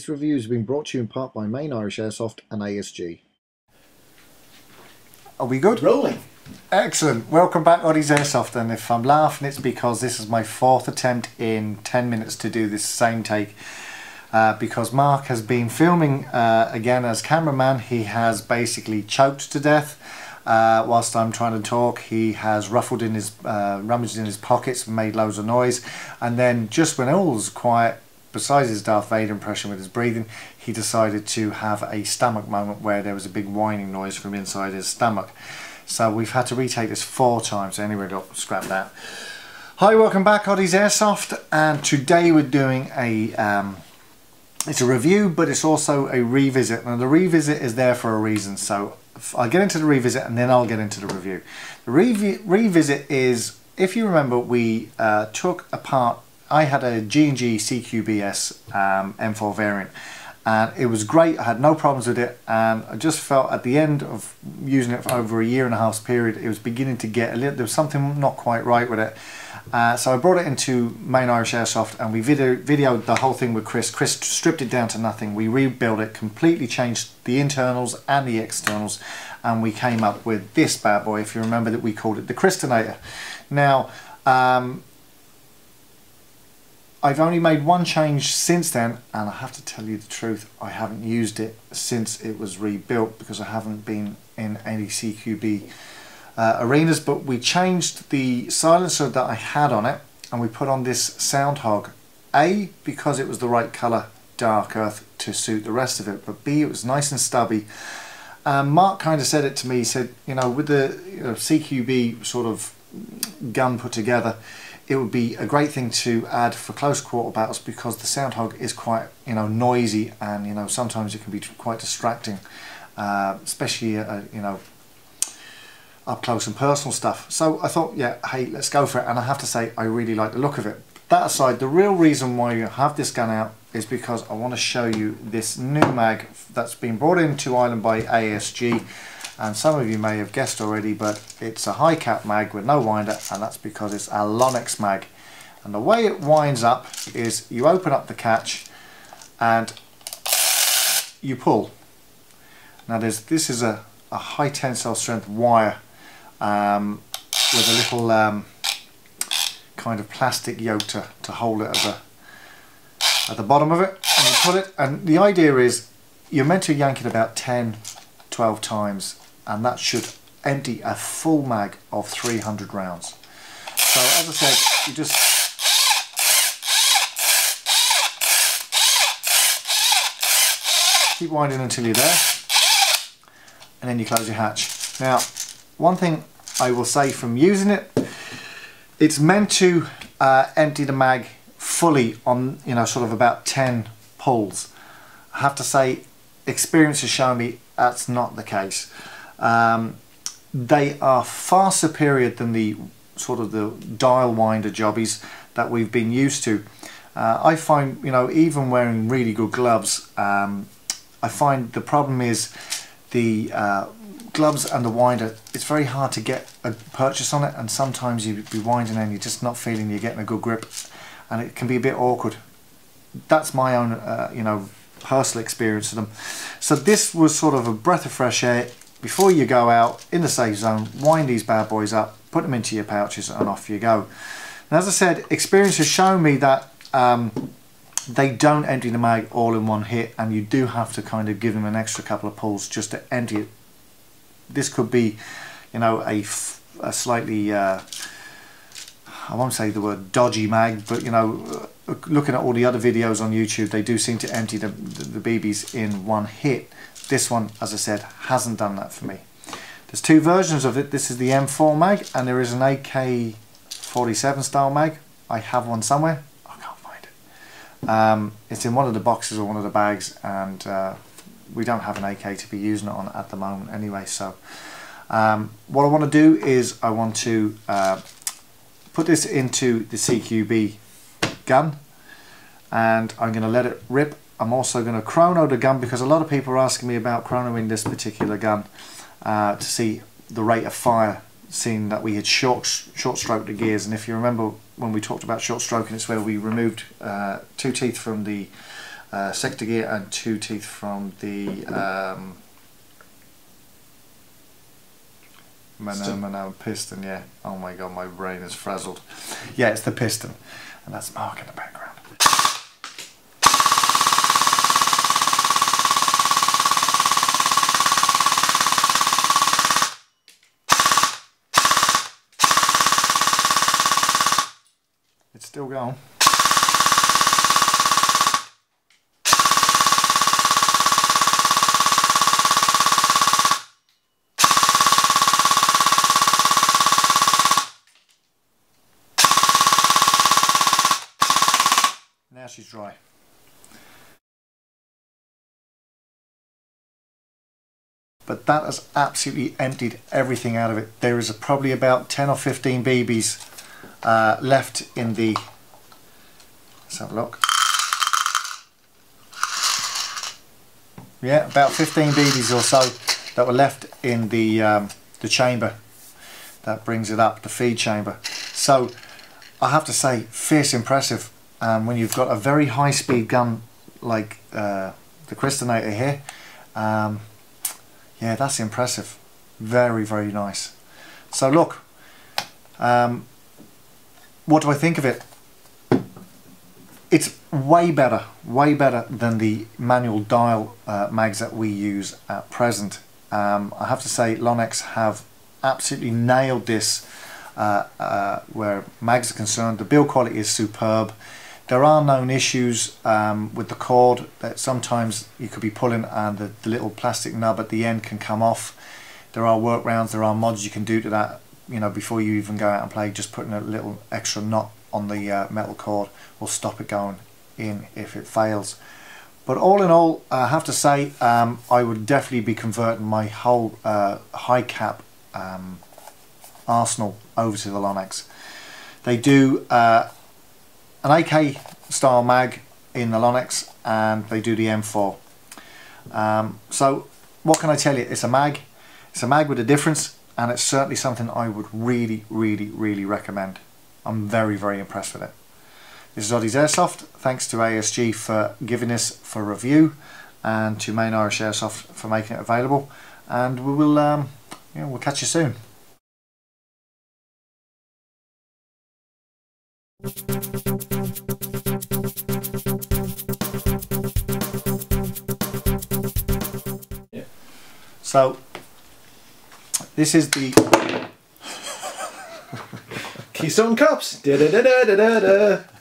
This review has been brought to you in part by Main Irish Airsoft and ASG. Are we good? Rolling. Excellent. Welcome back, Oddie's Airsoft, and if I'm laughing it's because this is my fourth attempt in 10 minutes to do this same take. Because Mark has been filming again as cameraman. He has basically choked to death whilst I'm trying to talk. He has ruffled in his, rummaged in his pockets and made loads of noise, and then just when all was quiet, besides his Darth Vader impression with his breathing, he decided to have a stomach moment where there was a big whining noise from inside his stomach. So we've had to retake this 4 times. Anyway, got scrapped that. Hi, welcome back, Oddie's Airsoft, and today we're doing a it's a review, but it's also a revisit. Now the revisit is there for a reason, so I'll get into the revisit and then I'll get into the review. The revisit is, if you remember, we took apart, I had a G&G CQBS M4 variant, and it was great. I had no problems with it, and I just felt at the end of using it for over a 1.5 year period, it was beginning to get a little, there was something not quite right with it. So I brought it into Main Irish Airsoft and we videoed the whole thing with Chris. Chris stripped it down to nothing. We rebuilt it, completely changed the internals and the externals, and we came up with this bad boy. If you remember, that we called it the Christinator. Now, I've only made one change since then, and I have to tell you the truth, I haven't used it since it was rebuilt because I haven't been in any CQB arenas, but we changed the silencer that I had on it and we put on this Soundhog. A, because it was the right colour, dark earth, to suit the rest of it, but B, it was nice and stubby. Mark kind of said it to me, he said, you know, with the CQB sort of gun put together, it would be a great thing to add for close quarter battles because the Soundhog is quite, you know, noisy, and you know, sometimes it can be quite distracting, especially you know, up close and personal stuff. So I thought, yeah, hey, let's go for it, and I have to say I really like the look of it. That aside, the real reason why you have this gun out is because I want to show you this new mag that's been brought into Ireland by ASG, and some of you may have guessed already, but it's a high cap mag with no winder, and that's because it's a Lonex Mag. And the way it winds up is you open up the catch and you pull. Now this is a high tensile strength wire with a little kind of plastic yoke to hold it at the bottom of it, and you pull it, and the idea is you're meant to yank it about 10-12 times, and that should empty a full mag of 300 rounds. So as I said, you just keep winding until you're there, and then you close your hatch. Now, one thing I will say from using it, it's meant to empty the mag fully on, you know, sort of about 10 pulls. I have to say, experience has shown me that's not the case. They are far superior than the sort of the dial winder jobbies that we've been used to. I find, you know, even wearing really good gloves, I find the problem is the gloves and the winder, it's very hard to get a purchase on it, and sometimes you'd be winding and you're just not feeling you're getting a good grip, and it can be a bit awkward. That's my own you know, personal experience of them. So this was sort of a breath of fresh air before you go out in the safe zone. Wind these bad boys up, put them into your pouches, and off you go. And as I said, experience has shown me that they don't empty the mag all in one hit, and you do have to kind of give them an extra couple of pulls just to empty it. This could be, you know, a slightly I won't say the word dodgy mag, but you know, looking at all the other videos on YouTube, they do seem to empty the BBs in one hit. This one, as I said, hasn't done that for me. There's 2 versions of it. This is the M4 mag, and there is an AK-47 style mag. I have one somewhere. I can't find it. It's in one of the boxes or one of the bags, and we don't have an AK to be using it on at the moment anyway. So what I want to do is I want to put this into the CQB gun, and I'm going to let it rip. I'm also going to chrono the gun because a lot of people are asking me about chronoing this particular gun to see the rate of fire, seeing that we had short stroked the gears. And if you remember when we talked about short stroking, it's where we removed 2 teeth from the sector gear and 2 teeth from the piston, yeah. Oh my god, my brain is frazzled. Yeah, it's the piston, and that's Mark in the background. It's still going. Now she's dry. But that has absolutely emptied everything out of it. There is probably about 10 or 15 BBs left in the, let's have a look. Yeah, about 15 BBs or so that were left in the chamber that brings it up, the feed chamber. So I have to say, fierce impressive when you've got a very high speed gun like the Christinator here. Yeah, that's impressive. Very, very nice. So look, what do I think of it? It's way better than the manual dial mags that we use at present. I have to say, Lonex have absolutely nailed this where mags are concerned. The build quality is superb. There are known issues with the cord that sometimes you could be pulling and the little plastic nub at the end can come off. There are workarounds, there are mods you can do to that, you know, before you even go out and play. Just putting a little extra knot on the metal cord will stop it going in if it fails. But all in all, I have to say, I would definitely be converting my whole high cap arsenal over to the Lonex. They do an AK style mag in the Lonex, and they do the M4. So what can I tell you? It's a mag with a difference, and it's certainly something I would really recommend. I'm very impressed with it. This is Oddie's Airsoft. Thanks to ASG for giving this for review, and to Main Irish Airsoft for making it available, and we will we'll catch you soon. So this is the Keystone Cups. Da da da da da da.